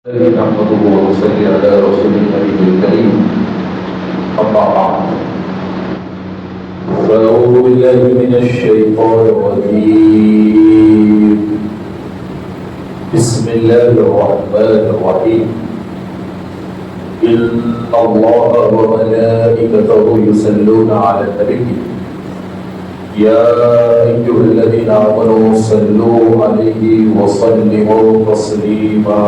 نحمده ونصلي على رسول النبي الكريم أما بعد فأعوذ بالله من الشيطان الرجيم بسم الله الرحمن الرحيم إن الله وملائكته يصلون على النبي يا أيها الذين آمنوا صلوا عليه وسلموا تسليما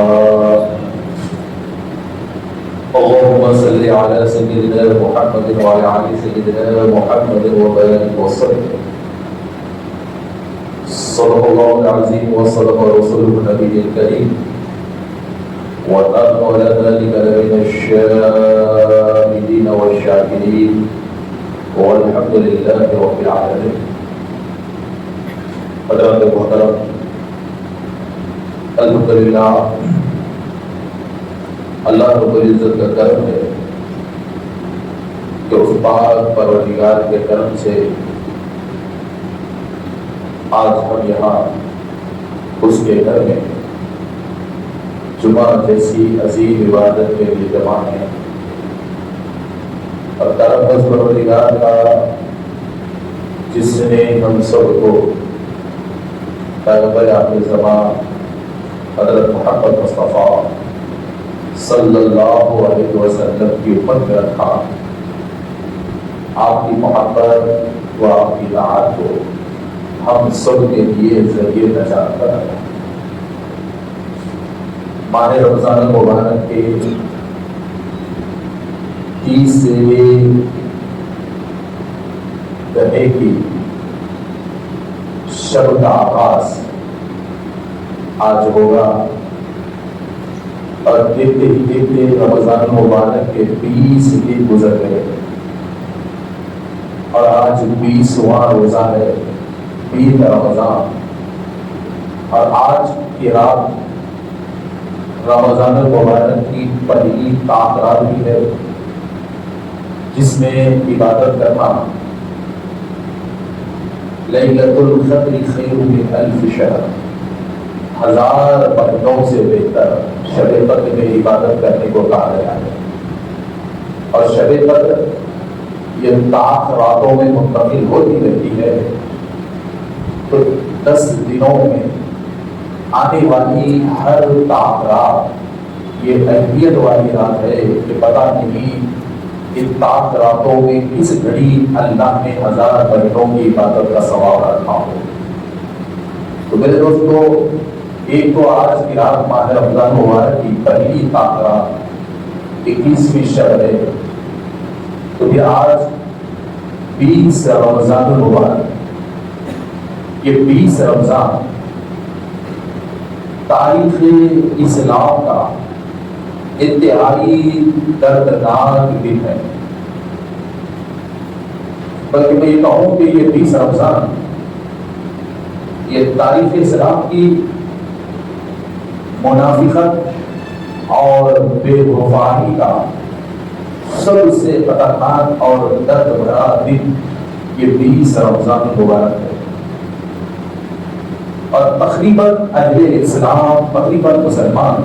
اللهم صل على سيدنا محمد وعلى آل سيدنا محمد وبارك وسلم صدق الله العظيم وصدق رسوله النبي الكريم ونحن على ذلك لمن الشاهدين والشاكرين والحمد لله رب العالمين. حضرات محترم، الحمدللہ اللہ رب العزت کا کرم ہے کہ اس پاک پروردگار کے کرم سے آج ہم یہاں اس کے گھر میں جمعہ جیسی عظیم عبادت کے لیے جمع ہیں، اور کرم اس پروردگار کا جس نے ہم سب کو پیغمبر آخر زمان حضرت محمد مصطفیٰ صلی اللہ علیہ وسلم کی امت میں رکھا، آپ کی محبت و آپ کی اطاعت کو ہم سب کے لیے ذریعے نجات بنایا۔ ماہ رمضان المبارک کے 30ویں دہے کی شب کا آغاز آج ہوگا، اور دیکھتے ہی دیکھتے رمضان المبارک کے 20 دن گزر گئے، اور آج 20واں روزہ ہے، 20 رمضان، اور آج کی رات رمضان المبارک کی پہلی رات بھی ہے، جس میں عبادت کرنا لیلۃ القدر خیر من الف شہر، 1000 مہینوں سے بہتر شب قدر میں عبادت کرنے کو کہا گیا ہے۔ اور شب قدر یہ طاق راتوں میں منتقل ہوتی رہتی ہے، تو 10 دنوں میں آنے والی ہر طاق رات یہ اہمیت والی رات ہے کہ پتہ نہیں ان طاق راتوں میں کس گھڑی اللہ نے 1000 مہینوں کی عبادت کا ثواب رکھا ہو۔ تو میرے دوستو، ایک تو آج کی رات ماہ رمضان مبارک کی پہلی طاق رات 21ویں شب ہے، تو یہ آج 20 رمضان المبارک، یہ 20 رمضان تاریخ اسلام کا انتہائی دردناک دن ہے، بلکہ میں یہ کہوں کہ یہ 20 رمضان یہ تاریخ اسلام کی منافقت اور بے وفائی کا سب سے خطرناک اور درد بھرا دن یہ 20 رمضان مبارک ہے۔ اور تقریباً اہل اسلام، تقریباً مسلمان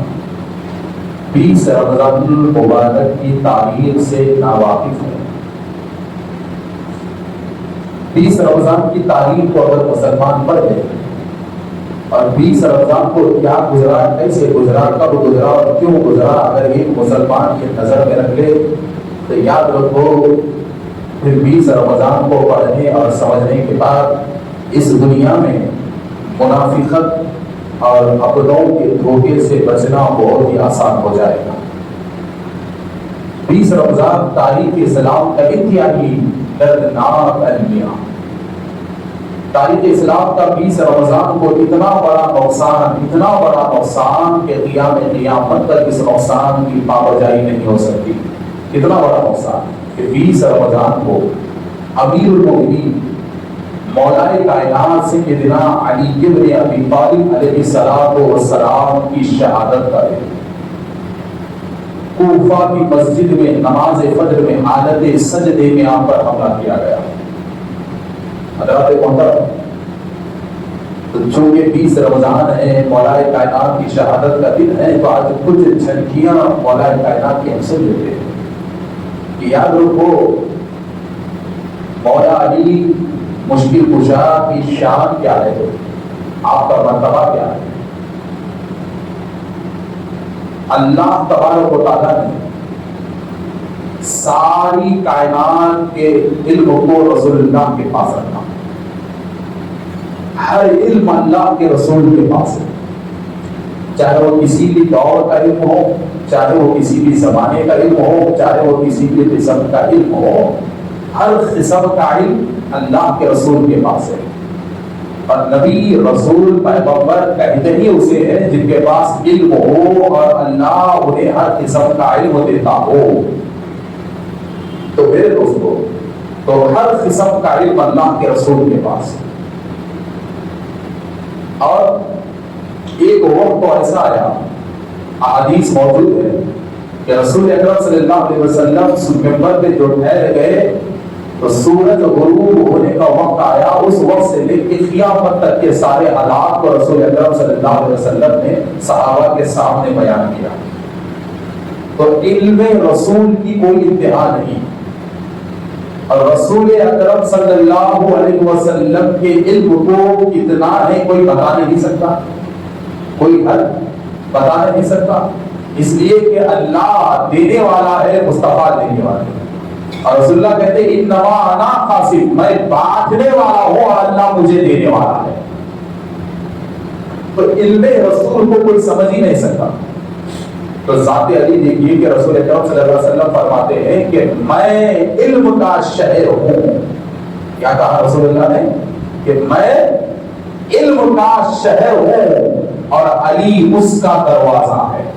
20 رمضان المبارک کی تاریخ سے ناواقف ہیں۔ 20 رمضان کی تاریخ کو اگر مسلمان پڑھ لے اور 20 رمضان کو کیا گزرا، کیسے گزرا، کب گزرا اور کیوں گزرا، اگر ایک مسلمان یہ نظر میں رکھ لے تو یاد رکھو پھر 20 رمضان کو پڑھنے اور سمجھنے کے بعد اس دنیا میں منافقت اور اپنوں کے دھوکے سے بچنا بہت ہی آسان ہو جائے گا۔ 20 رمضان تاریخ اسلام کا انتہائی دردناک المیہ، تاریخ اسلام کا 20 رمضان کو اتنا بڑا نقصان کہ قیام قیامت تک اس نقصان کی پابجائی نہیں ہو سکتی۔ اتنا بڑا نقصان کہ 20 رمضان کو امیر المؤمنین مولائے کائنات سیدنا علی بن ابی طالب علیہ السلام کی شہادت کا دن، کوفہ کی مسجد میں نماز فجر میں حالت سجدے میں آپ پر حملہ کیا گیا۔ حضرات محترم، تو چونکہ 20 رمضان ہے، مولا کائنات کی شہادت کا دن ہے، تو آج کچھ جھلکیاں مولا کائنات کی ہم سن لیتے ہیں کہ یاد رکھو مولا علی مشکل کشا کی شان کیا ہے، آپ کا مرتبہ کیا ہے۔ اللہ تبارک و تعالیٰ نے ساری کائنات کے علم کو رسول اللہ کے پاس رکھا، ہر علم اللہ کے رسول کے پاس ہے، چاہے وہ کسی بھی دور کا علم ہو، چاہے وہ کسی بھی زمانے کا علم ہو، چاہے وہ کسی بھی قسم کا علم ہو، ہر قسم کا علم اللہ کے رسول کے پاس ہے۔ اور نبی رسول پیغمبر کہتے ہی اسے ہیں جن کے پاس علم ہو اور اللہ انہیں ہر قسم کا علم دیتا ہو۔ تو میرے دوستو، تو ہر قسم کا علم اللہ کے رسول کے پاس ہے۔ اور ایک وقت تو ایسا آیا، حدیث موجود ہے کہ رسول اکرم صلی اللہ علیہ وسلم منبر پہ جو ٹھہر گئے تو سورج غروب ہونے کا وقت آیا، اس وقت سے لے کے قیامت تک کے سارے حالات کو رسول اکرم صلی اللہ علیہ وسلم نے صحابہ کے سامنے بیان کیا۔ تو علم رسول کی کوئی انتہا نہیں، اور رسول اکرم صلی اللہ علیہ وسلم کے علم کو کتنا ہے کوئی بتا نہیں سکتا، کوئی حد بتا نہیں سکتا، اس لیے کہ اللہ دینے والا ہے، مصطفیٰ دینے والا ہے۔ اور رسول اللہ کہتے ہیں انما انا قاسم، میں بانٹنے والا ہوں اور اللہ مجھے دینے والا ہے۔ تو علم رسول کو کوئی سمجھ ہی نہیں سکتا۔ تو ذات علی دیکھیے کہ رسول اکرم صلی اللہ علیہ وسلم فرماتے ہیں کہ میں علم کا شہر ہوں۔ کیا کہا رسول اللہ نے؟ کہ میں علم کا شہر ہوں اور علی اس کا دروازہ ہے۔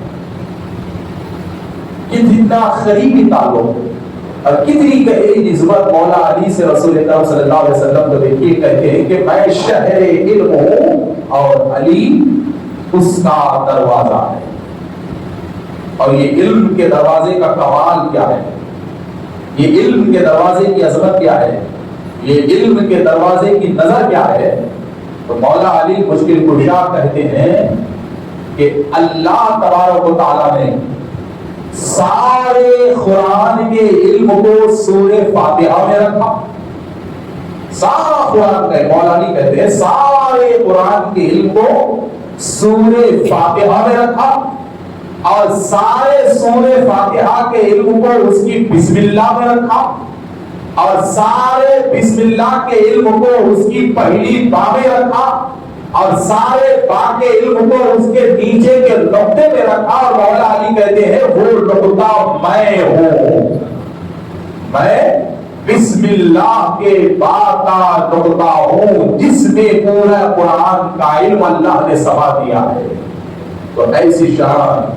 کتنا قریبی تعلق اور کتنی گہری نسبت مولا علی سے رسول اکرم صلی اللہ علیہ وسلم کو دیکھیے، کہتے ہیں کہ میں شہر علم ہوں اور علی اس کا دروازہ ہے۔ اور یہ علم کے دروازے کا کمال کیا ہے، یہ علم کے دروازے کی عظمت کیا ہے، یہ علم کے دروازے کی نظر کیا ہے۔ تو مولا علی مشکل کشا کہتے ہیں کہ اللہ تبارک و تعالیٰ نے سارے قرآن کے علم کو سورہ فاتحہ میں رکھا۔ سارا قرآن کا، مولا علی کہتے ہیں سارے قرآن کے علم کو سورہ فاتحہ میں رکھا، اور سارے سورہ فاتحہ کے علم کو اس کی بسم اللہ میں رکھا، اور سارے بسم اللہ کے علم کو اس کی پہلی با میں رکھا، اور سارے با کے علم کو اس کے نیچے کے نقطے میں رکھا۔ اور مولا علی کہتے ہیں وہ نقطہ میں ہوں، میں بسم اللہ کے با کا نقطہ ہوں جس میں پورا قرآن کا علم اللہ نے سما دیا ہے۔ تو ایسی شان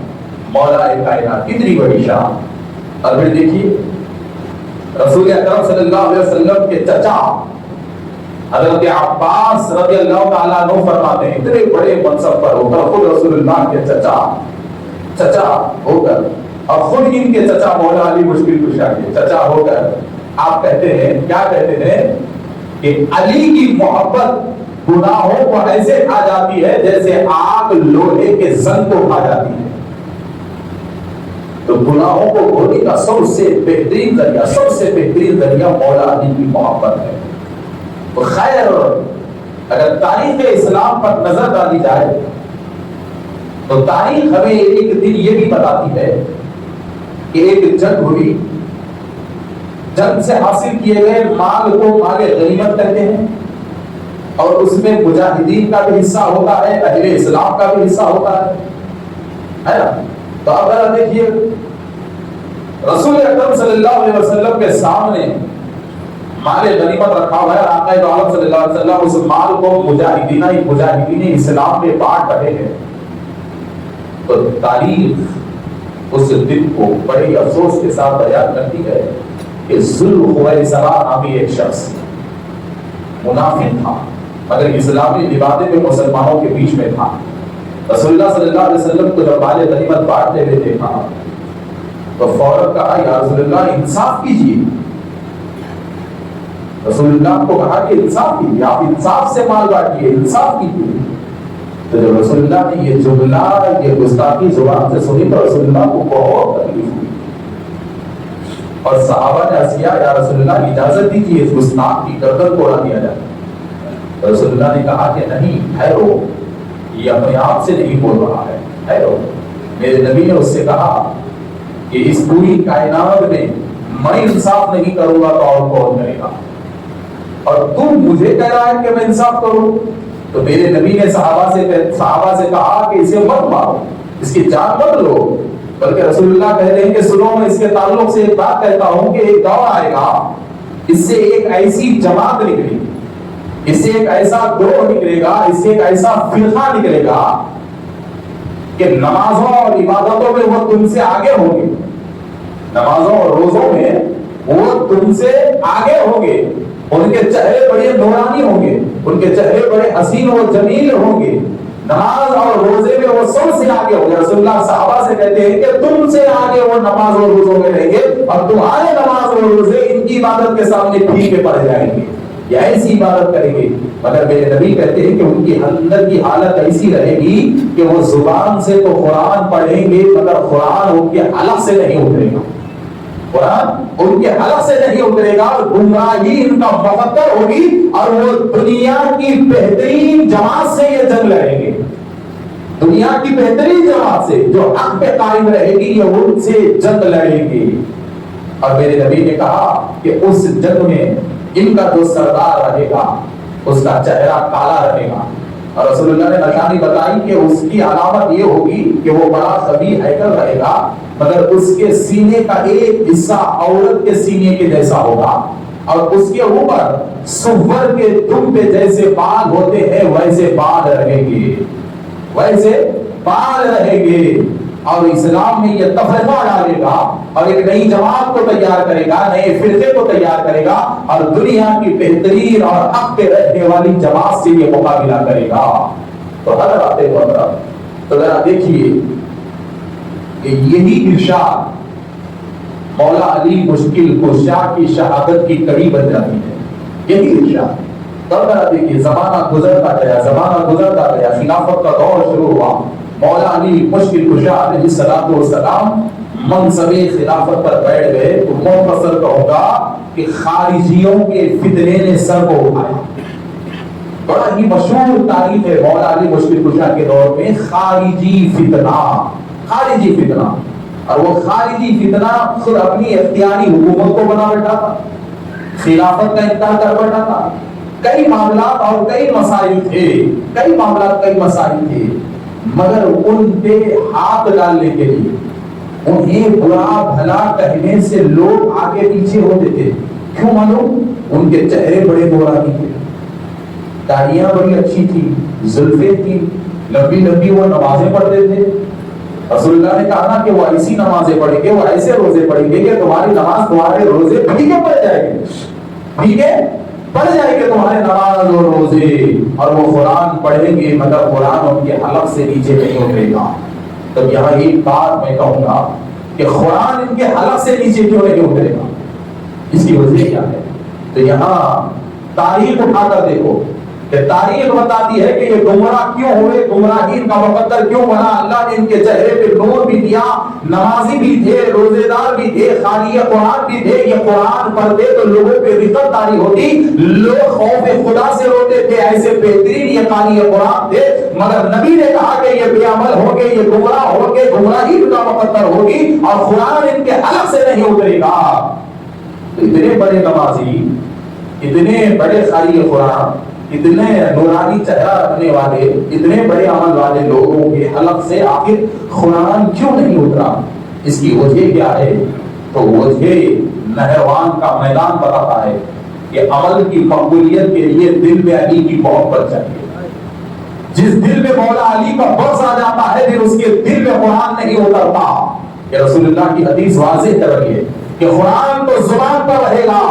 مولا کائنات، کتنی بڑی شان۔ اور پھر دیکھیے رسول اکرم صلی اللہ علیہ وسلم کے چچا حضرت عباس رضی اللہ تعالیٰ عنہ فرماتے ہیں اتنے بڑے منصب پر ہو کر خود رسول اللہ کے چچا ہو کر، اور خود ان کے چچا مولا علی مشکل کشا کے چچا ہو کر آپ کہتے ہیں، کیا کہتے ہیں کہ علی کی محبت گناہوں کو ایسے کھا جاتی ہے جیسے آگ لوہے کے زنگ کو کھا جاتی ہے۔ تو گناہوں کو دھونے کا سب سے بہترین ذریعہ مولا علی کی محبت ہے۔ تو خیر اگر تاریخ اسلام پر نظر ڈالی جائے تو تاریخ ہمیں ایک دن یہ بھی بتاتی ہے کہ ایک جنگ ہوئی، جنگ سے حاصل کیے گئے مال کو مال غنیمت کہتے ہیں، اور اس میں مجاہدین کا بھی حصہ ہوتا ہے، اہل اسلام کا بھی حصہ ہوتا ہے نا۔ تو اب ذرا دیکھیے رسول اکرم صلی اللہ علیہ وسلم کے سامنے مال غنیمت رکھا ہوا ہے، آقا دو عالم صلی اللہ علیہ وسلم اس مال کو مجاہدین اسلام میں بانٹ رہے ہیں۔ تو تاریخ اس دن کو بڑے افسوس کے ساتھ بیان کرتی ہے کہ ذوالخویسرہ نامی ایک شخص منافق تھا، مگر اسلامی لبادے میں مسلمانوں کے بیچ میں تھا۔ رسول اللہ صلی اللہ علیہ وسلم کو جب مال غنیمت بانٹتے ہوئے دیکھا تو فوراً کہا یا رسول اللہ انصاف کیجیے، رسول اللہ کو کہا کہ انصاف کیجیے، آپ انصاف سے مال بانٹیے، انصاف کیجیے۔ تو جب رسول اللہ نے یہ جملہ، یہ گستاخی زبان سے سنی تو رسول اللہ کو بہت تکلیف ہوئی، اور صحابہ نے عرض کیا یا رسول اللہ اجازت دیجیے اس گستاخ کی گردن کو اڑا دیا جائے۔ تو رسول اللہ نے کہا کہ نہیں، ٹھہرو، یہ اپنے آپ سے نہیں بول رہا ہے، ٹھہرو۔ میرے نبی نے اس سے کہا کہ اس پوری کائنات میں میں انصاف نہیں کروں گا تو اور کون کرے گا، اور تم مجھے کہہ رہا ہے کہ میں انصاف کروں؟ تو میرے نبی نے صحابہ سے کہا کہ اسے مت مارو، اس کی جان مت لو، بلکہ رسول اللہ کہہ رہے ہیں کہ سنو، میں اس کے تعلق سے ایک بات کہتا ہوں کہ ایک دور آئے گا، اس سے ایک ایسی جماعت نکلے گی، اس سے ایک ایسا گروہ نکلے گا، اس سے ایک ایسا فرقہ نکلے گا کہ نمازوں اور عبادتوں میں وہ تم سے آگے ہوں گے، نمازوں اور روزوں میں وہ تم سے آگے ہوں گے، ان کے چہرے بڑے نورانی ہوں گے، ان کے چہرے بڑے حسین و جمیل ہوں گے، نماز اور روزے میں وہ سب سے آگے ہوں گے۔ رسول اللہ صحابہ سے کہتے ہیں کہ تم سے آگے وہ نماز اور روزوں میں رہیں گے، اور تمہارے نماز اور روزے ان کی عبادت کے سامنے پھیکے پڑ جائیں گے، یا ایسی عبادت کریں گے۔ مگر میرے نبی کہتے ہیں کہ ان کی اندر کی حالت ایسی رہے گی کہ وہ زبان سے تو قرآن پڑھیں گے، مگر قرآن ان کے حلق سے نہیں اترے گا، قرآن ان کے حلق سے نہیں اترے گا، اور گمراہی ان کا مقدر ہوگی، اور وہ دنیا کی بہترین جماعت سے یہ جنگ لڑیں گے، دنیا کی بہترین جماعت سے جو حق پہ قائم رہے گی، یہ ان سے جنگ لڑیں گے۔ اور میرے نبی نے کہا کہ اس جنگ میں ان کا جو سردار رہے گا اس کا چہرہ کالا رہے گا، اور رسول اللہ نے نشانی بتائی کہ اس کی علامت یہ ہوگی کہ وہ بڑا قوی ہیکل رہے گا، مگر اس کے سینے کا ایک حصہ عورت کے سینے کے جیسا ہوگا، اور اس کے اوپر سور کے دم پہ جیسے بال ہوتے ہیں ویسے بال رہیں گے، ویسے بال رہیں گے، اور اسلام میں یہ تفرقہ ڈالے گا، اور ایک نئی جماعت کو تیار کرے گا، نئے فرقے کو تیار کرے گا، اور دنیا کی بہترین اور حق پہ رہنے والی جماعت سے یہ مقابلہ کرے گا۔ تو حضرات محترم، تو ذرا دیکھیے کہ یہی ارشاد مولا علی مشکل کشا کی شہادت کی کڑی بن جاتی ہے، یہی ارشاد۔ تب ذرا دیکھیے زمانہ گزرتا گیا، خلافت کا دور شروع ہوا، مولا علی مشکل کشا علیہ السلام منصب خلافت پر بیٹھ گئے، تو مختصر کہوں گا کہ خارجیوں کے فتنے نے سر کو اٹھایا۔ بڑا ہی مشہور تاریخ ہے مولا علی مشکل کشا کے دور میں خارجی فتنہ، اور وہ خارجی فتنہ خود اپنی اختیاری حکومت کو بنا بیٹھا تھا، خلافت کا انکار کر بیٹھا تھا، کئی معاملات اور کئی مسائل تھے، مگر ان پہ ہاتھ ڈالنے کے لیے، انہیں برا بھلا کہنے سے لوگ آگے پیچھے ہوتے تھے۔ کیوں معلوم؟ ان کے چہرے بڑے نورانی تھے، داڑیاں بڑی اچھی تھی، زلفیں تھی لمبی لمبی، وہ نمازیں پڑھتے تھے۔ رسول اللہ نے کہا کہ وہ ایسی نمازیں پڑھیں گے، وہ ایسے روزے پڑھیں گے کہ تمہاری نماز تمہارے روزے پھیکے پڑ جائیں گے، پھیکے پڑ جائیں گے تمہارے نماز اور روزے، اور وہ قرآن پڑھیں گے مگر قرآن ان کے حلق سے نیچے نہیں اترے گا۔ تب یہاں ایک بات میں کہوں گا کہ قرآن ان کے حلق سے نیچے کیوں نہیں اترے گا، اس کی وجہ کیا ہے؟ تو یہاں تاریخ اٹھا کر دیکھو کہ تاریخ بتاتی ہے کہ یہ گمراہ کیوں ہوئے، گمراہی کا مقدر کیوں بنا۔ اللہ نے ان کے چہرے پہ نور بھی دیا، نمازی بھی تھے، روزے دار بھی تھے، قاری قرآن بھی تھے، یہ قرآن پڑھتے تو لوگوں پہ رفت طاری ہوتی، لوگ خوف خدا سے روتے تھے، ایسے بہترین یہ قاری قرآن تھے، مگر نبی نے کہا کہ یہ بے عمل ہو گے، یہ گمراہ ہو گے، گمراہی کا مقدر ہوگی، اور قرآن ان کے حلق سے نہیں اترے گا۔ اتنے بڑے نمازی، اتنے بڑے قاری قرآن، اتنے نورانی چہرہ رکھنے والے، اتنے بڑے عمل والے لوگوں کے حلق سے آخر قرآن کیوں نہیں اترا؟ اس کی وجہ کیا ہے؟ تو وجہ نہروان کا میدان بتاتا ہے کہ عمل کی مقبولیت کے لیے دل میں علی کی محبت چاہیے۔ جس دل میں مولا علی کا بغض آ جاتا ہے پھر اس کے دل میں قرآن نہیں اترتا۔ کہ رسول اللہ کی حدیث واضح کر رہی ہے کہ قرآن تو زبان پر رہے گا،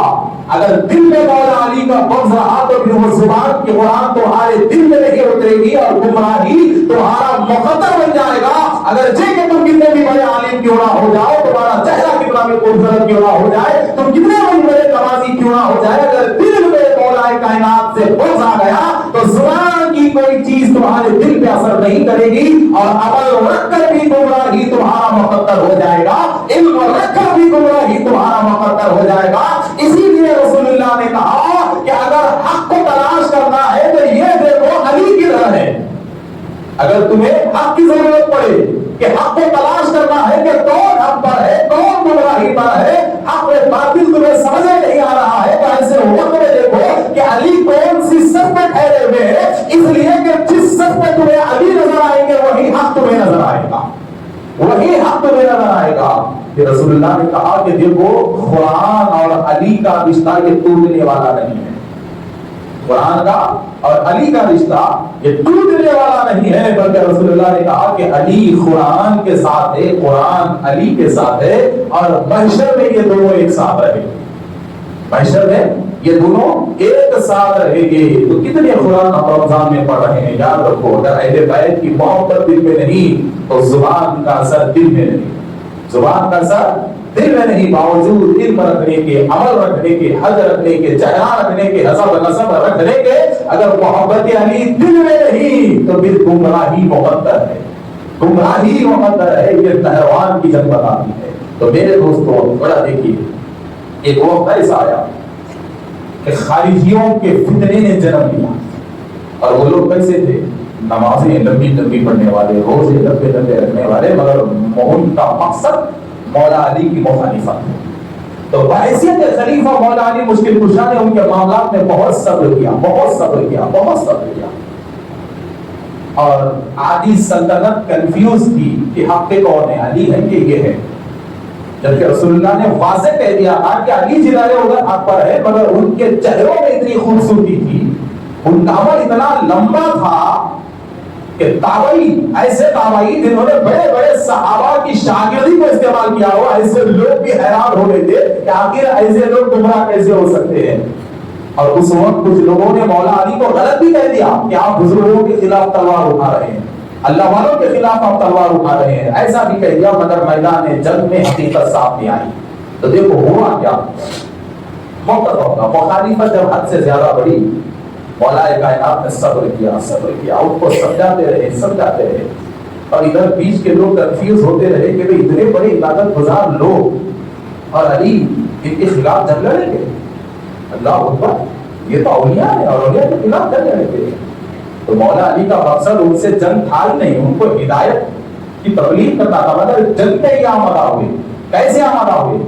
اگر دل میں مولا علی کا بغض رہا تو پھر وہ زبان کی قرآن تمہارے دل میں نہیں اترے گی، اور گمراہی تمہارا مقدر بن جائے گا۔ اگر جے کہ تم کتنے بھی بڑے عالم کیوں نہ ہو جاؤ، تمہارا چہرہ کتنا بھی خوبصورت کیوں نہ ہو جائے، تم کتنے بھی بڑے نمازی کیوں نہ ہو جائے، اگر دل کائنات سے بغض آ گیا تو زبان کی کوئی چیز تمہارے دل پہ اثر نہیں کرے گی، اور عمل رکھ کر بھی گمراہی تمہارا مقدر ہو جائے گا، علم رکھ کر بھی گمراہی تمہارا مقدر ہو جائے گا۔ اسی لیے رسول اللہ نے کہا کہ اگر حق کو تلاش کرنا ہے تو یہ دیکھو علی کی طرح ہے۔ اگر تمہیں حق کی ضرورت پڑے کہ حق کو تلاش کرنا ہے کہ کون حق پر ہے، کون گمراہی پر ہے، حق و باطل تمہیں سمجھ نہیں آ رہا ہے، تو ایسے وقت میں دیکھو کہ علی کون سی صف میں ٹھہرے ہوئے ہیں، اس لیے کہ جس صف میں تمہیں علی نظر آئیں گے وہی حق تمہیں نظر آئے گا، وہی حق تمہیں نظر آئے گا۔ کہ رسول اللہ نے کہا کہ دیکھو قرآن اور علی کا رشتہ یہ ٹوٹنے والا نہیں ہے، قرآن کا اور علی کا رشتہ یہ ٹوٹنے والا نہیں ہے، بلکہ رسول اللہ نے کہا کہ علی قرآن کے ساتھ ہے، قرآن علی کے ساتھ ہے، اور محشر میں یہ دونوں ایک ساتھ رہیں گے، محشر میں یہ دونوں ایک ساتھ رہیں گے۔ تو کتنے قرآن ہم رمضان میں پڑھ رہے ہیں، یاد رکھو اگر اہل بیت کی محبت دل میں نہیں تو زبان کا اثر دل میں نہیں، زبان کا اثر دل میں نہیں، باوجود علم رکھنے کے، عمل رکھنے کے، حج رکھنے کے، چہرہ رکھنے کے، حسب نسب رکھنے کے، اگر محبت علی دل میں نہیں تو پھر گمراہی مقدر ہے، گمراہی مقدر ہے، یہ نہروان کی جنگ بتاتی ہے۔ تو میرے دوستوں بڑا دیکھیے، ایک وقت ایسا آیا کہ خارجیوں کے فتنے نے جنم لیا، اور وہ لوگ کیسے تھے؟ نمازیں لمبی لمبی پڑھنے والے، روزے لمبے لمبے رکھنے والے، مگر ان کا مقصد مولا علی کی مخالفت ہے۔ تو بحیثیت خلیفہ مولا علی مشکل کشا نے ان کے معاملات میں بہت صبر کیا، بہت صبر کیا، بہت صبر کیا، اور آدھی سلطنت کنفیوز تھی کہ حق کون ہے، علی ہے کہ یہ ہے، جبکہ رسول اللہ نے واضح کہہ دیا تھا کہ علی جنہیں ادھر حق پر ہے، مگر ان کے چہروں میں اتنی خوبصورتی تھی، ان کا عمل اتنا لمبا تھا کہ تابعی، ایسے تابعی جنہوں نے بڑے بڑے صحابہ کی شاگردی کو استعمال کیا ہوا، ایسے لوگ بھی حیران ہو گئے تھے کہ آخر ایسے لوگ گمراہ کیسے ہو سکتے ہیں۔ اور اس وقت کچھ لوگوں نے مولا علی کو غلط بھی کہہ دیا کہ آپ بزرگوں کے خلاف تلوار اٹھا رہے ہیں، اللہ والوں کے خلاف آپ تلوار اٹھا رہے ہیں، ایسا بھی کہہ دیا، مگر میدان جنگ میں حقیقت سامنے آئی۔ تو دیکھو ہوا کیا، مخالفت جب حد سے زیادہ بڑھی، مولا کائنات نے صبر کیا، صبر کیا، ان کو سمجھاتے رہے، سمجھاتے رہے، اور ادھر بیچ کے لوگ کنفیوز ہوتے رہے کہ بھئی اتنے بڑے عبادت گزار لوگ اور علی ان کے خلاف جنگ لڑیں گے، اللہ اکبر، یہ تو اولیاء ہے اور اولیاء کے خلاف جنگ لڑیں گے۔ تو مولا علی کا مقصد ان سے جنگ تھا ہی نہیں، ان کو ہدایت کی تبلیغ کرنا تھا، مگر جنگ میں ہی آمادہ ہوئے۔ کیسے آمادہ ہوئے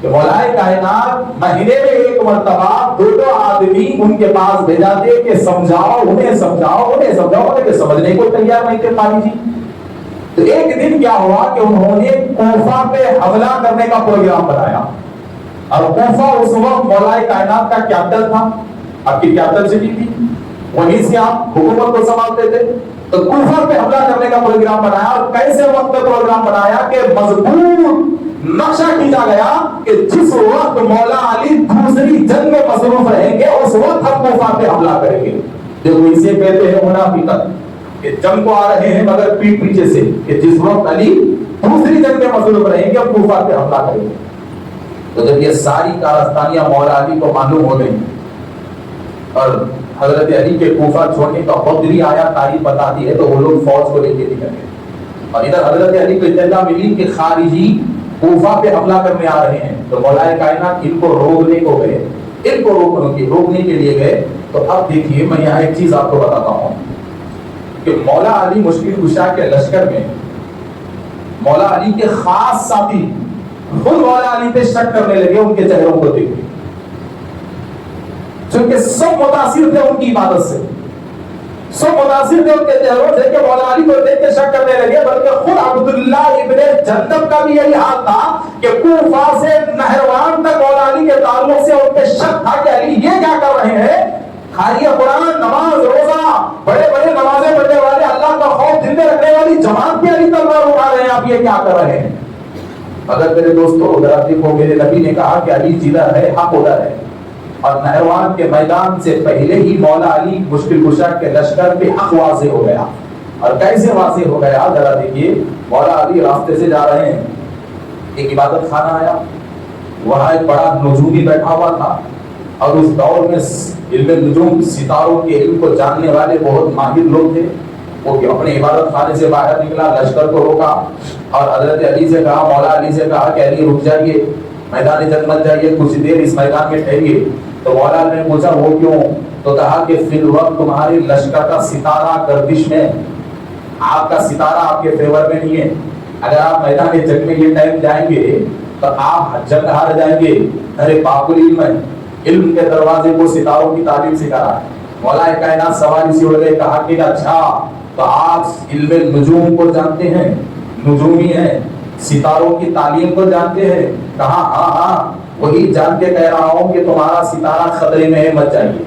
کہ مولا کائنات مہینے میں ایک مرتبہ دو آدمی ان کے پاس بھیجاتے کہ سمجھاؤ انہیں، سمجھاؤ انہیں، سمجھاؤ انہیں، کہ سمجھنے کو تیار نہیں تھے خارجی۔ تو ایک دن کیا ہوا کہ انہوں نے کوفہ پہ حملہ کرنے کا پروگرام بنایا، اور کوفہ اس وقت مولا کائنات کا کیپٹن تھا، آپ کی کیپٹن سٹی تھی، وہیں سے آپ حکومت کو سنبھالتے تھے۔ تو کوفہ پہ حملہ کرنے کا پروگرام بنایا، اور کیسے وقت پہ پروگرام بنایا کہ مضبوط نقشہ کھینچا گیا کہ جس وقت مولا علی دوسری جنگ میں مصروف رہیں گے اس وقت ہم کوفہ پہ حملہ کریں گے۔ دیکھو اسے کہتے ہیں منافقت، کہ جنگ کو آ رہے ہیں مگر پیٹ پیچھے سے، کہ جس وقت علی دوسری جنگ میں مصروف رہیں گے ہم کوفہ پہ حملہ کریں گے۔ تو جب یہ ساری کارستانیاں مولا علی کو معلوم ہو گئی، اور حضرت علی کے کوفہ چھوڑنے کا وقت بھی آیا، تاریخ بتاتی ہے، تو وہ لوگ فوج کو لے کے نکل گئے، اور ادھر حضرت علی کو اطلاع ملی کہ خارجی کوفہ پہ حملہ کرنے آ رہے ہیں۔ تو مولا کائنات ان کو روکنے کو گئے، ان کو روکنے کے لیے گئے۔ تو اب دیکھیے میں یہاں ایک چیز آپ کو بتاتا ہوں کہ مولا علی مشکل کشا کے لشکر میں مولا علی کے خاص ساتھی خود مولا علی پہ شک کرنے لگے ان کے چہروں کو دیکھ کے، چونکہ سب متاثر تھے ان کی عبادت سے، سب متاثر تھے ان کے چہروں سے، کہ مولا علی کو دیکھ کے شک کرنے لگے۔ بلکہ خود عبداللہ ابن جندب کا بھی یہی حال تھا کہ کوفہ سے نہروان تک مولا علی کے تعلق سے ان پہ شک تھا کہ علی یہ کیا کر رہے ہیں، خالی قرآن، نماز، روزہ، بڑے بڑے نمازیں پڑھنے والے، اللہ کا خوف دل میں رکھنے والی جماعت پہ علی تلوار اٹھا رہے ہیں، آپ یہ کیا کر رہے ہیں؟ اگر میرے دوستو ذرا دیکھو، میرے نبی نے کہا کہ علی جدھر ہے حق ادھر ہے، اور نہروان کے میدان سے پہلے ہی مولا علی مشکل کشا کے لشکر پہ حق واضح ہو گیا۔ اور کیسے واضح ہو گیا ذرا دیکھیے، مولا علی راستے سے جا رہے ہیں، ایک عبادت خانہ آیا، وہاں ایک بڑا نجومی بیٹھا ہوا تھا، اور اس دور میں علم نجوم ستاروں کے علم کو جاننے والے بہت ماہر لوگ تھے. وہ اپنے عبادت خانے سے باہر نکلا, لشکر کو روکا اور حضرت علی سے کہا, مولا علی سے کہا کہ علی رک جائیے, میدان جنگ مت جائیے, کچھ دیر اس میدان میں ٹھہریے. تو مولا علی نے پوچھا وہ کیوں؟ تو کہا کہ فی الوقت تمہارے لشکر کا ستارہ گردش میں, آپ کا ستارہ آپ کے فیور میں نہیں ہے. اگر آپ میدان جنگ میں یہ ٹائم جائیں گے تو آپ جنگ ہار جائیں گے. ارے پاک العلم ہے, علم کے دروازے کو ستاروں کی تعلیم سکھا رہا ہے. مولا کائنات سوال اسی ہو گئے, کہا کہ اچھا تو آپ علم نجوم کو جانتے ہیں, نجومی ہیں, ستاروں کی تعلیم کو جانتے ہیں؟ کہا ہاں ہاں, وہی جان کے کہہ رہا ہوں کہ تمہارا ستارہ خطرے میں ہے, مت جائیے.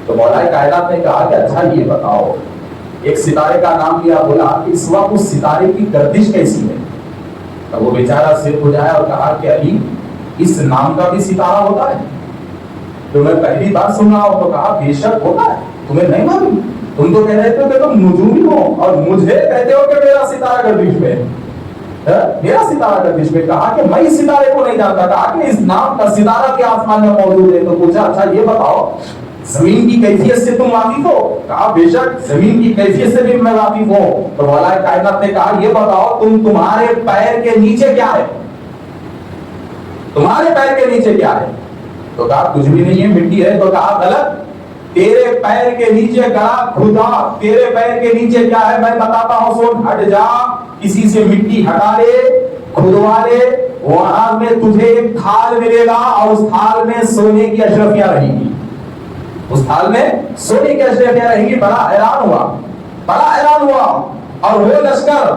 تو مولا کائنات نے کہا کہ اچھا یہ بتاؤ, ایک ستارے کا نام لیا, بولا کہ اس وقت اس ستارے کی گردش کیسی ہے؟ تو وہ بیچارہ سر کھجایا اور کہا کہ علی اس نام کا بھی ستارہ ہوتا ہے؟ تو میں پہلی بار سن رہا ہوں. تو کہا بے شک ہوتا ہے, تمہیں نہیں معلوم؟ تم تو کہہ رہے تھے کہ تم نجومی ہو اور مجھے کہتے ہو کہ میرا ستارہ گردش میں ہے. میرا ستارہ گردش میں. کہا کہ میں اس ستارے کو نہیں جانتا. کہا کہ اس نام کا ستارہ کے آسمان میں موجود ہے. تو پوچھا اچھا یہ بتاؤ زمین کی کیفیت سے تم واقف ہو؟ کہا بے شک زمین کی کیفیت سے بھی میں واقف ہوں. تو مولا کائنات نے کہا یہ بتاؤ تمہارے پیر کے نیچے کیا ہے؟ تمہارے پیر کے نیچے کیا ہے؟ تو کہا کچھ بھی نہیں ہے, مٹی ہے. تو کہا غلط, تیرے پیر کے نیچے گڑا کھدا, تیرے پیر کے نیچے کیا ہے میں بتاتا ہوں, سن ہٹ جا, کسی سے مٹی ہٹا لے, کھدوا لے, وہاں میں تجھے ایک تھال ملے گا اور اس تھال میں سونے کی اشرفیاں رہیں گی. اس تھال میں سونے کی اشرفیاں رہیں گی. بڑا حیران ہوا, بڑا حیران ہوا. اور وہ لشکر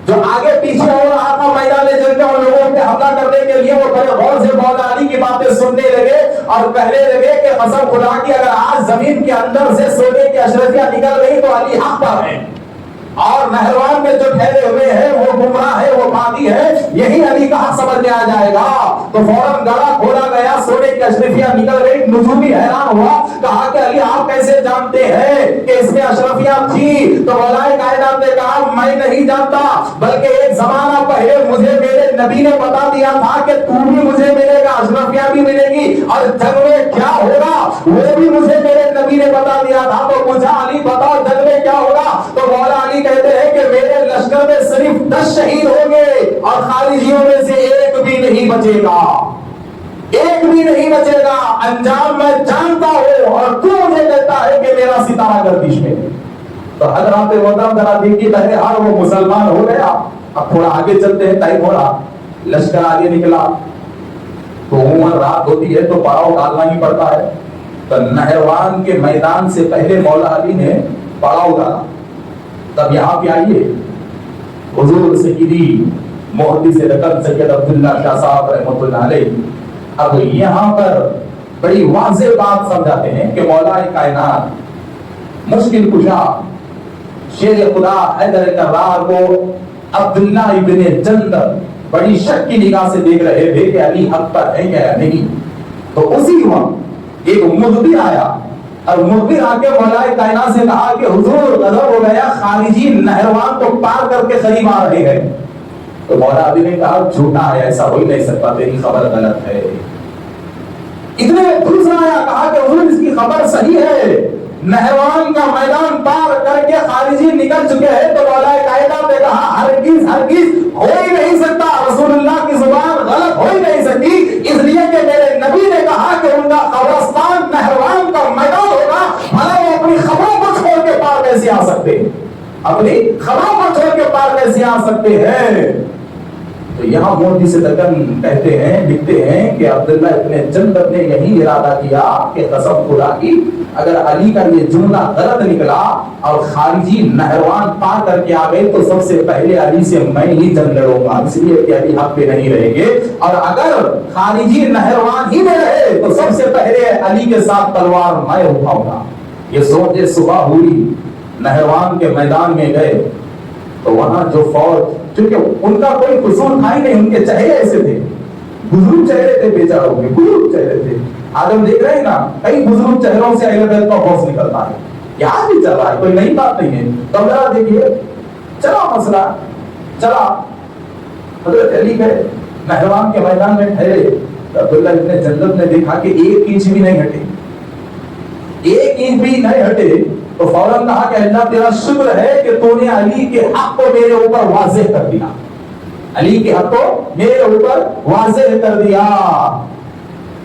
جو آگے پیچھے ہو رہا تھا میدان جنگ میں ان لوگوں پہ حملہ کرنے کے لیے, وہ بڑے غور سے مولا علی کی باتیں سننے لگے اور کہنے لگے کہ قسم خدا کی اگر آج زمین کے اندر سے سونے کی اشرفیاں نکل گئی تو علی حق پر ہے, اور نہروان میں جو ٹھہرے ہوئے ہیں وہ گمراہ ہے, وہ باغی ہے, یہی علی کا حق سمجھ میں آ جائے گا. تو فوراً گڑا کھولا گیا, سونے کی اشرفیاں نکل گئی. نجومی حیران ہوا, کہا کہ علی آپ کیسے جانتے ہیں کہ اس میں اشرفیاں تھی؟ تو مولا کائنات نے کہا میں نہیں جانتا, بلکہ ایک زمانہ پہلے مجھے میرے نبی نے بتا دیا تھا کہ تو بھی مجھے ملے گا, اشرفیاں بھی ملے گی, اور جنگ میں کیا ہوگا وہ بھی مجھے میرے نبی نے بتا دیا تھا. تو پوچھا علی بتاؤ جنگ میں کیا ہوگا؟ تو مولا علی کہتے ہیں کہ میرے لشکر میں صرف 10 شہید ہوں گے اور خارجیوں میں سے ایک بھی نہیں بچے گا, ایک بھی نہیں بچے گا. انجام میں جانتا ہوں اور تو مجھے کہتا ہے کہ میرا ستارہ گردش میں. تو حضرات محترم ذرا دیکھیے, بہرحال وہ مسلمان ہو گیا. اب تھوڑا آگے چلتے ہیں, ٹائم ہو رہا, لشکر آگے نکلا. تو عموماً رات ہوتی ہے تو پڑاؤ ڈالنا ہی پڑتا ہے. تو نہروان کے میدان سے پہلے مولا علی نے پڑاؤ ڈالا. تب یہاں پہ آئیے, حضور سیدی محدث رکن سید عبداللہ شاہ صاحب رحمۃ اللہ علیہ اب یہاں پر بڑی واضح بات سمجھاتے ہیں کہ مولا کائنات مشکل کشا شیر خدا حیدر کرار کو عبداللہ ابن جندل بڑی شک کی نگاہ سے دیکھ رہے تھے کہ علی حق پر ہے یا نہیں. تو اسی وقت ایک مخبر آیا اور مخبر آ کے مولا کائنات سے کہا کہ حضور غضب ہو گیا, خارجی نہروان کو پار کر کے قریب آ رہے ہیں. تو مولا علی نے کہا جھوٹا ہے, ایسا ہو ہی نہیں سکتا, تیری خبر غلط ہے. اتنے دوسرا آیا, کہا کہ حضور اس کی خبر صحیح ہے, نہروان کا میدان پار کر کے خارجی نکل چکے ہیں. تو مولا کائنات نے کہا ہرگز ہرگز ہو ہی نہیں سکتا, رسول اللہ کی زبان غلط ہو ہی نہیں سکتی, اس لیے کہ میرے نبی نے کہا کہ ان کا قبرستان نہروان کا میدان ہوگا. بھلا وہ اپنی خبروں کو چھوڑ کے پار کیسے آ سکتے ہیں, اپنی خبروں کو چھوڑ کے پار کیسے آ سکتے ہیں؟ تو یہاں مودی سے دکن کہتے ہیں, لکھتے ہیں کہ عبداللہ ابن جندل نے یہی ارادہ کیا کہ قسم خدا کی اگر علی کا یہ جملہ غلط نکلا اور خارجی نہروان پار کر کے آ گئے تو سب سے پہلے علی سے میں ہی جنگ لڑوں گا, اس لیے کہ علی حق پہ نہیں رہیں گے. اور اگر خارجی نہروان ہی میں رہے تو سب سے پہلے علی کے ساتھ تلوار میں اٹھاؤں گا. یہ سوچے صبح ہوئی, نہروان کے میدان میں گئے تو وہاں جو فوج, چونکہ ان کا کوئی قصور تھا ہی نہیں, ان کے چہرے ایسے تھے, بزرگ چہرے تھے بیچاروں کے, بزرگ چہرے تھے. آج ہم دیکھ رہے ہیں نا کئی بزرگ چہروں سے اہل بیت کا خوف نکلتا ہے, یہاں بھی چل رہا ہے, کوئی نئی بات نہیں ہے. تو ذرا دیکھیے چلا مسئلہ چلا, حضرت علی گئے نہروان کے میدان میں ٹھہرے, عبداللہ ابن جندب نے دیکھا کہ 1 انچ بھی نہیں ہٹے، 1 انچ بھی نہیں ہٹے، تو فوراً کہا کہ اللہ تیرا شکر ہے کہ تو نے علی کے حق کو میرے اوپر واضح کر دیا، علی کے حق کو میرے اوپر واضح کر دیا۔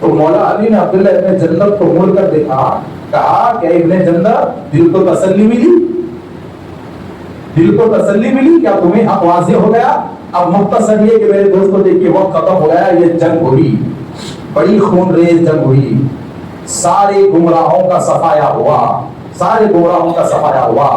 تو مولا علی نے عبداللہ ابن جندب کو مڑ کر دیکھا، کہا کہ ابن جندب دل کو تسلی ملی، دل کو تسلی ملی، کیا تمہیں حق واضح ہو گیا؟ اب مختصر یہ کہ میرے دوستوں دیکھیے وقت ختم ہو گیا، یہ جنگ ہوئی، بڑی خون ریز جنگ ہوئی، سارے گمراہوں کا صفایا ہوا، سارے گمراہوں کا صفایا ہوا،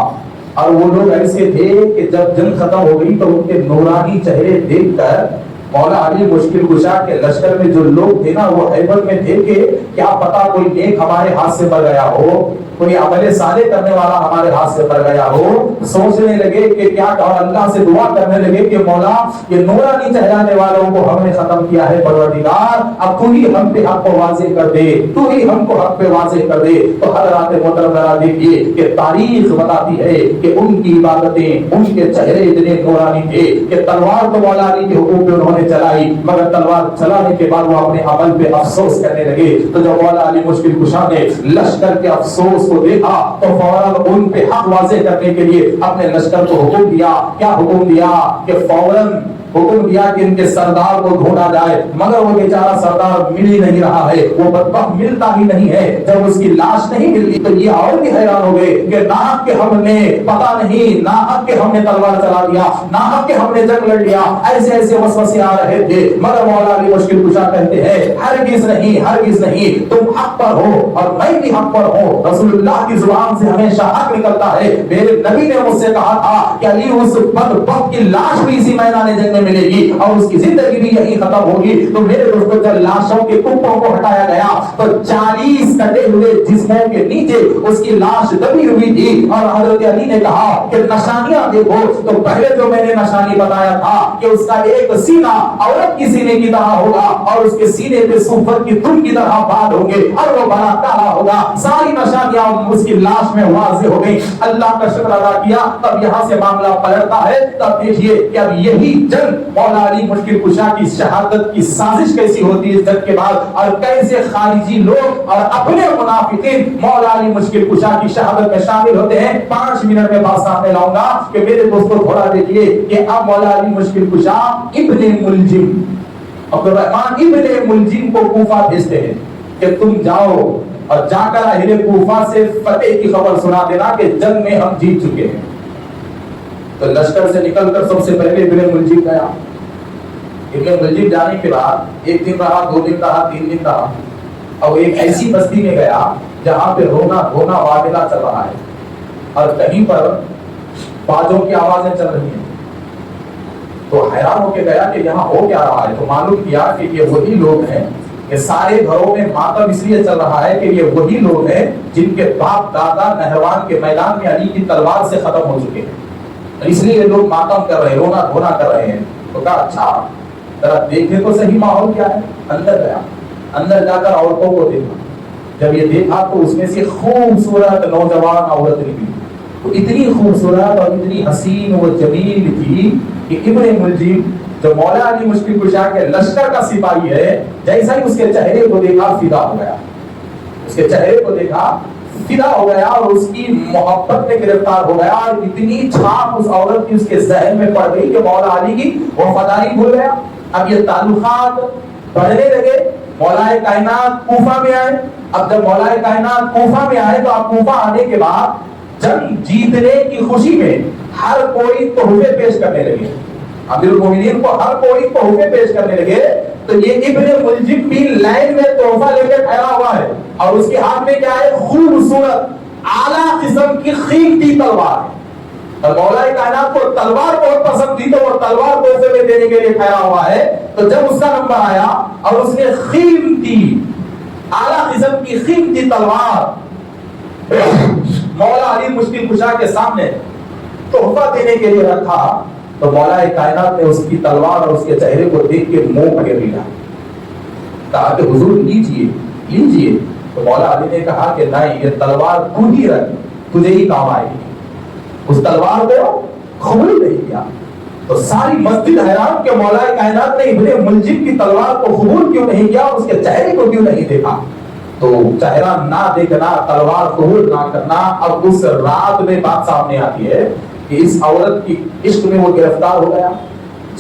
اور وہ لوگ ایسے تھے کہ جب جنگ ختم ہو گئی تو ان کے نورانی چہرے دیکھ کر مولا علی مشکل کشا کے لشکر میں جو لوگ تھے نا وہ حیبت میں تھے کہ کیا پتا کوئی نیک ہمارے ہاتھ سے مر گیا ہو، کوئی عمل صالح کرنے والا ہمارے ہاتھ سے مر گیا ہو، سوچنے لگے کہ کیا کہا، اللہ سے دعا کرنے لگے کہ مولا یہ نورانی چہرانے والوں کو ہم نے ختم کیا ہے پروردگار، اب تو ہی ہم پہ حق کو واضح کر دے، تو ہی ہم کو حق پہ واضح کر دے۔ تو حضرات محترم ذرا دیکھیے کہ تاریخ بتاتی ہے کہ ان کی عبادتیں، ان کے چہرے اتنے نورانی تھے کہ تلوار تو مولا علی کے حکم پہ انہوں نے چلائی، مگر تلوار چلانے کے بعد وہ اپنے عمل پہ افسوس کرنے لگے۔ تو جب مولا علی مشکل کشا نے لشکر کے افسوس کو دیکھا تو فوراً ان پہ حق واضح کرنے کے لیے اپنے لشکر کو حکم دیا، کیا حکم دیا کہ فوراً حکم دیا کہ ان کے سردار کو ڈھونڈا جائے، مگر وہ بیچارہ سردار مل ہی نہیں رہا ہے، وہ بدبخت ملتا ہی نہیں ہے۔ جب اس کی لاش نہیں ملتی تو یہ اور بھی حیران ہو گئے کہ ناحق کے ہم نے پتا نہیں، ناحق کے ہم نے تلوار چلا دیا، ناحق کے ہم نے جنگ لڑ لیا، ایسے ایسے وسوسے آ رہے تھے، مگر مولا علی مشکل کشا کہتے ہیں ہرگز نہیں، ہرگز نہیں، تم حق پر ہو اور میں بھی حق پر ہوں۔ رسول اللہ کی زبان سے ہمیشہ حق نکلتا ہے۔ میرے نبی نے مجھ سے کہا تھا کہ علی اس بدبخت کی لاش بھی اسی میدان جنگ میں ملے گی اور اس کی زندگی بھی یہی ختم ہوگی۔ تو میرے دوستوں جب لاشوں کے کپڑوں کو ہٹایا گیا تو 40 کٹے ہوئے جسموں کے نیچے اس کی لاش دبی ہوئی تھی، اور حضرت علی نے کہا کہ نشانیاں دیکھو، تو پہلے جو میں نے نشانی بتایا تھا کہ اس کا ایک سینہ عورت کی سینے کی طرح ہوگا اور اس کے سینے پہ صوفر کی دھن کی طرح بال ہوں گے اور وہ بڑا کالا ہوگا، ساری نشانیاں اس کی لاش میں واضح ہو گئی۔ اللہ کا شکر ادا کیا، تب یہاں سے معاملہ پلٹتا ہے۔ تب دیکھیے کہ اب یہی جنگ مولا علی مشکل کشا کی شہادت کی سازش کیسی ہوتی ہے اس جنگ کے بعد، اور کیسے خارجی لوگ اور اپنے منافقین مولا علی مشکل کشا کی شہادت میں شامل ہوتے ہیں۔ 5 منٹ میں بات سامنے لاؤں گا کہ میرے دوستوں تھوڑا دیکھیے کہ اب مولا علی مشکل کشا ابن ملجم، عبد الرحمن ابن ملجم کو کوفہ بھیجتے ہیں کہ تم جاؤ اور جا کر اہل کوفہ سے فتح کی خبر سنا دینا کہ جنگ میں ہم جیت چکے ہیں۔ تو لشکر سے نکل کر سب سے پہلے ابن ملجم گیا۔ ابن ملجم جانے کے بعد 1 دن رہا، 2 دن رہا، 3 دن رہا، اور ایک ایسی بستی میں گیا جہاں پہ رونا دھونا واقعہ چل رہا ہے اور کہیں پر بازوں کی آوازیں چل رہی ہیں۔ تو حیران ہو کے گیا کہ یہاں ہو کیا رہا ہے، تو معلوم کیا کہ یہ وہی لوگ ہیں کہ سارے گھروں میں ماتم اس لیے چل رہا ہے کہ یہ وہی لوگ ہیں جن کے باپ دادا نہروان کے میدان میں علی کی تلوار سے ختم ہو چکے ہیں، اس لیے یہ لوگ ماتم کر رہے ہیں، رونا دھونا کر رہے ہیں۔ تو کہا اچھا ذرا دیکھے تو صحیح ماحول کیا ہے۔ اندر گیا، اندر جا کر عورتوں کو دیکھا، جب یہ دیکھا تو اس میں سے خوبصورت نوجوان عورت نکلی، تو اتنی خوبصورت اور اتنی حسین و جمیل تھی کہ ابن ملجم جو مولا علی مشکل کشا کے لشکر کا سپاہی ہے، جیسا ہی اس کے چہرے کو دیکھا فدا ہو گیا، اس کے چہرے کو دیکھا فدا ہو گیا اور اس کی محبت میں گرفتار ہو گیا، اور اتنی چھاپ اس عورت کی اس کے ذہن میں پڑ گئی کہ مولا علی کی وفاداری بھول گیا۔ اب یہ تعلقات بڑھنے لگے، مولا کائنات کوفہ میں آئے۔ اب جب مولا کائنات کوفہ میں آئے تو اب کوفہ آنے کے بعد جنگ جیتنے کی خوشی میں ہر کوئی تحفے پیش کرنے لگے، امیر المومنین کو ہر کوئی تحفے پیش کرنے لگے۔ تو یہ ابن ملجم بھی لائن میں تحفہ لے کے ٹھہرا ہوا ہے اور اس کے ہاتھ میں کیا ہے، خوبصورت اعلیٰ قسم کی قیمتی تلوار ہے۔ اور مولا کائنات کو تلوار بہت پسند تھی تو وہ تلوار تحفے میں دینے کے لیے ٹھہرا ہوا ہے۔ تو جب اس کا نمبر آیا اور اس نے قیمتی اعلیٰ قسم کی قیمتی تلوار مولا علی مشکل کشا کے سامنے تحفہ دینے کے لیے رکھا تو مولا کائنات نے اس کی تلوار اور اس کے چہرے کو دیکھ کے منہ پھیر لیا، کہا کہ حضور لیجیے لیجیے۔ تو مولا علی نے کہا کہ نہیں، یہ تلوار تو ہی رکھ، تجھے ہی کام آئے گی۔ اس تلوار کو قبول نہیں کیا۔ تو ساری مسجد حیران کہ مولا کائنات نے ابن ملجم کی تلوار کو قبول کیوں نہیں کیا، اس کے چہرے کو کیوں نہیں دیکھا؟ تو چہرہ نہ دیکھنا، تلوار قبول نہ کرنا. اب اس رات میں بات سامنے آتی ہے کہ اس عورت کی عشق میں وہ گرفتار ہو گیا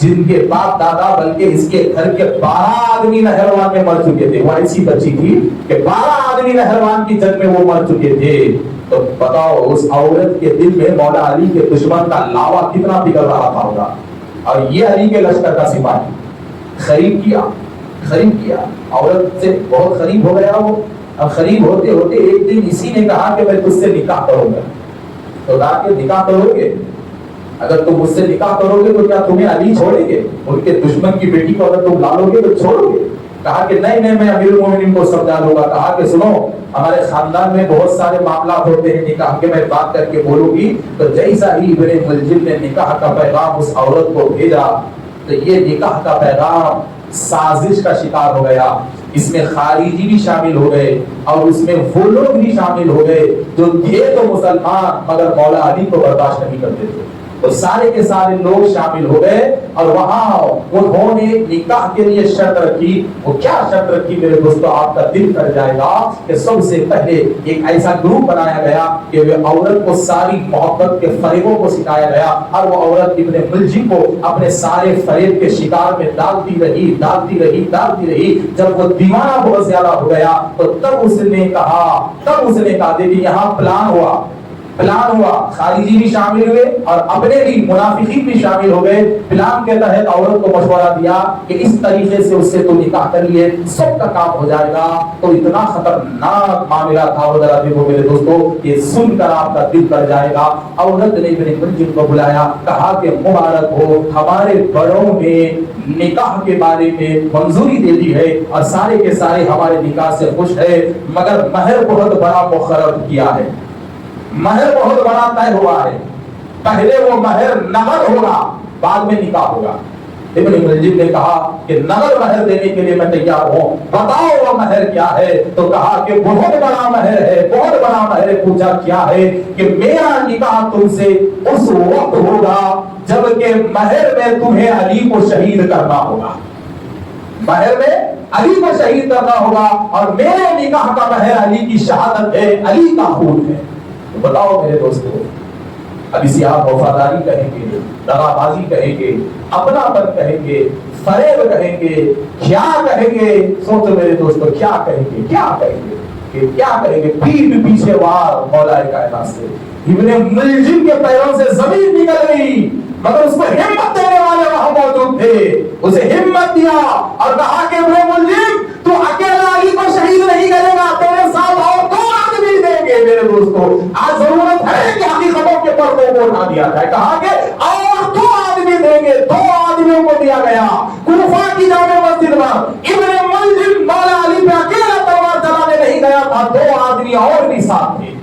جن کے باپ دادا بلکہ اس کے گھر کے 12 آدمی نہروان میں مر چکے تھے. وہ ایسی بچی تھی کہ 12 آدمی نہروان کی جنگ میں وہ مر چکے تھے. تو بتاؤ اس عورت کے دل میں مولا علی کے دشمن کا لاوا کتنا پگھل رہا تھا ہوگا. اور یہ علی کے لشکر کا سپاہی خرید کیا عورت سے بہت قریب ہو گیا. وہ اب قریب ہوتے ہوتے ایک دن اسی نے کہا کہ میں تجھ سے نکاح کروں گا. تو کہا کہ نکاح کرو گے؟ اگر تم مجھ سے نکاح کرو گے تو کیا تمہیں علی چھوڑیں گے؟ ان کے دشمن کی بیٹی کو اگر تم لالو گے تو چھوڑو گے؟ کہا کہ نہیں میں امیر المومنین کو سمجھا لوں گا. کہا کہ سنو ہمارے خاندان میں بہت سارے معاملات ہوتے ہیں نکاح کے، میں بات کر کے بولوں گی. تو جیسا ہی ابن ملجم نے نکاح کا پیغام اس عورت کو بھیجا تو یہ نکاح کا پیغام سازش کا شکار ہو گیا. اس میں خارجی بھی شامل ہو گئے اور اس میں وہ لوگ بھی شامل ہو گئے جو تھے تو مسلمان مگر مولا علی کو برداشت نہیں کرتے تھے. تو سارے کے سارے لوگ شامل ہو گئے اور وہاں انہوں نے نکاح کے لیے شرط رکھی. وہ کیا شرط رکھی میرے دوستو؟ آپ کا دل کر جائے گا کہ سب سے پہلے ایک ایسا گروپ بنایا گیا کہ وہ عورت کو ساری محبت کے فریبوں کو سکھایا گیا اور وہ عورت ابن ملجم کو اپنے سارے فریب کے شکار میں ڈالتی رہی. جب وہ دیوانہ بہت زیادہ ہو گیا تو تب اس نے کہا دیکھیں یہاں پلان ہوا، خارجی بھی شامل ہوئے اور اپنے بھی منافقین بھی شامل ہو گئے. پلان کے تحت عورت کو مشورہ دیا کہ اس طریقے سے اس سے تو نکاح کر لیے، سب کا کام ہو جائے گا. تو اتنا خطرناک معاملہ تھا وہ، ذرا دیکھو میرے دوستو، یہ سن کر آپ کا دل کر جائے گا. عورت نے ابن ملجم کو بلایا، کہا کہ مبارک ہو، ہمارے بڑوں نے نکاح کے بارے میں منظوری دے دی ہے اور سارے کے سارے ہمارے نکاح سے خوش ہے، مگر مہر بہت بڑا مقرر کیا ہے، مہر بہت بڑا طے ہوا ہے. پہلے وہ مہر نقد ہوگا، بعد میں نکاح ہوگا. ابن ملجم نے کہا کہ نقد مہر دینے کے لیے میں تیار ہوں، بتاؤ وہ مہر کیا ہے؟ تو کہا کہ بہت بڑا مہر ہے. پوچھا کیا ہے؟ کہ میرا نکاح تم سے اس وقت ہوگا جب کہ مہر میں تمہیں علی کو شہید کرنا ہوگا. مہر میں علی کو شہید کرنا ہوگا اور میرے نکاح کا مہر علی کی شہادت ہے، علی کا خون ہے. تو بتاؤ میرے دوستو، اب اسے آپ وفاداری کہیں گے، دغا بازی کہیں گے، اپنا پن کہیں گے، فریب کہیں گے، کیا کہیں گے؟ سوچو میرے دوستو، کیا کہیں گے؟ پیٹ پیچھے وار مولا کائنات سے ابن ملجم کے پیروں سے زمین نکل گئی، مگر اس کو ہمت دینے والے وہاں موجود تھے. اسے ہمت دیا اور کہا کہ ابن ملجم تو اکیلا علی کو شہید نہیں کرے گا، تیرے ساتھ اور 2 آدمی دیں گے. میرے دوستو آج ضرورت ہے کہ حقیقتوں کے پردوں کو اٹھا دیا جائے. کہا کہ اور 2 آدمی دیں گے. 2 آدمیوں کو دیا گیا. کوفہ کی جامع مسجد میں ابن ملجم مولا علی پہ اکیلا تلوار چلانے نہیں گیا تھا، 2 آدمی اور بھی ساتھ تھے.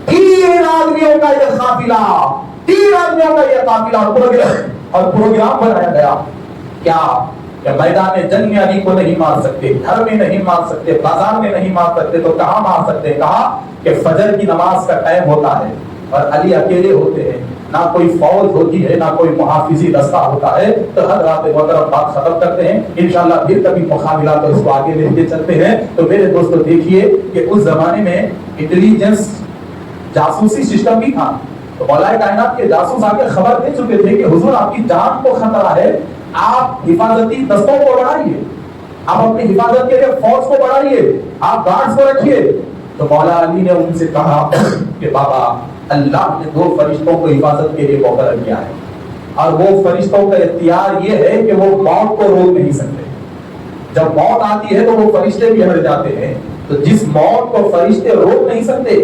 3 آدمیوں کا یہ قافلہ اور پروگرام بنایا گیا. کیا کہ میدان جنگ میں علی کو نہیں مار سکتے، گھر میں نہیں مار سکتے، بازار میں نہیں مار سکتے، تو کہاں مار سکتے؟ کہا کہ فجر کی نماز کا ٹائم ہوتا ہے اور علی اکیلے ہوتے ہیں، نہ کوئی فوج ہوتی ہے، نہ کوئی محافظی دستہ ہوتا ہے. تو حضرات محترم بات ختم کرتے ہیں، انشاءاللہ پھر کبھی مقابلہ تو اس کو آگے لے کے چلتے ہیں. تو میرے دوستو دیکھیے کہ اس زمانے میں انٹیلیجنس جاسوسی سسٹم بھی تھا. تو مولا کائنات کے جاسوس آ کے خبر دے چکے تھے کہ حضور آپ کی جان کو خطرہ ہے، آپ حفاظتی دستوں کو بڑھائیے، آپ اپنی حفاظت کے لیے فوج کو بڑھائیے، آپ گارڈز کو رکھیے. تو مولا علی نے ان سے کہا کہ بابا اللہ نے 2 فرشتوں کو حفاظت کے لیے مقرر کیا ہے اور وہ فرشتوں کا اختیار یہ ہے کہ وہ موت کو روک نہیں سکتے. جب موت آتی ہے تو وہ فرشتے بھی ہٹ جاتے ہیں. تو جس موت کو فرشتے روک نہیں سکتے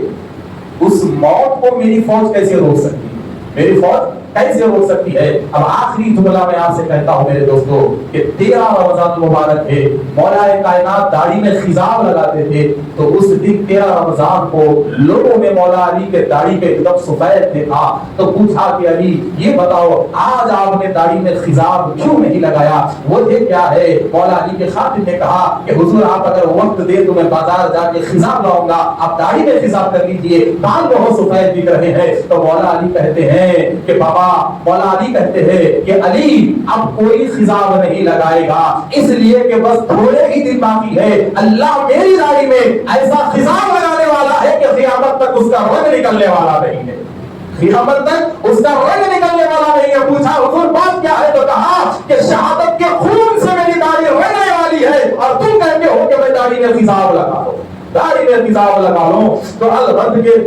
اس موت کو میری فوج کیسے روک سکتی ہے؟ میری فوج کیسے روک سکتی ہے؟ اب آخری جملہ میں آپ سے کہتا ہوں میرے دوستو کہ 13 رمضان مبارک ہے، مولا کائنات داڑھی میں خضاب لگاتے تھے. تو اس دن 13 رمضان کو لوگوں نے مولا علی کے داڑھی پہ ایک دم سفید دیکھا تو پوچھا کہ علی یہ بتاؤ آج آپ نے داڑھی میں خضاب کیوں نہیں لگایا، وجہ کیا ہے؟ مولا علی کے خادم نے کہا کہ حضور آپ اگر وقت دے تو میں بازار جا کے خضاب لاؤں گا، آپ داڑھی میں خضاب کر لیجئے، بال بہت سفید دکھ رہے ہیں. تو مولا علی کہتے ہیں کہ بابا کہا، مولا علی کہتے ہیں کہ علی اب کوئی خضاب نہیں لگائے گا، اس لیے کہ بس تھوڑے ہی دن باقی ہے، اللہ میری داڑھی میں ایسا خضاب لگانے والا ہے کہ قیامت تک اس کا رنگ نکلنے والا نہیں ہے، قیامت تک اس کا رنگ نکلنے والا نہیں ہے۔ پوچھا حضور بات کیا ہے؟ تو کہا کہ شہادت کے خون سے میری داڑھی رنگنے والی ہے اور تم کہتے ہو کہ میں داڑھی میں خضاب لگا لوں، داڑھی میں خضاب لگا لوں۔ تو الرد کے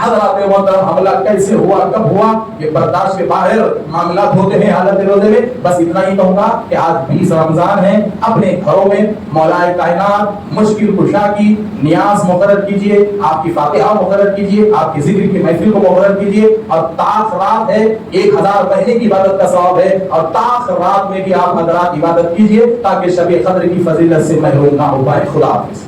حضرات محترم حملہ کیسے ہوا، کب ہوا، یہ برداشت کے باہر معاملات ہوتے ہیں حالت روزے میں۔ بس اتنا ہی کہوں گا کہ آج 20 رمضان ہے، اپنے گھروں میں مولا کائنات مشکل کشا کی نیاز مقرر کیجئے، آپ کی فاتحہ مقرر کیجئے، آپ کی ذکر کی محفل کو مقرر کیجئے، اور طاق رات ہے، 1000 مہینے کی عبادت کا ثواب ہے، اور طاق رات میں بھی آپ حضرات عبادت کیجئے تاکہ شب قدر کی فضیلت سے محروم نہ ہو پائے۔ خدا حافظ۔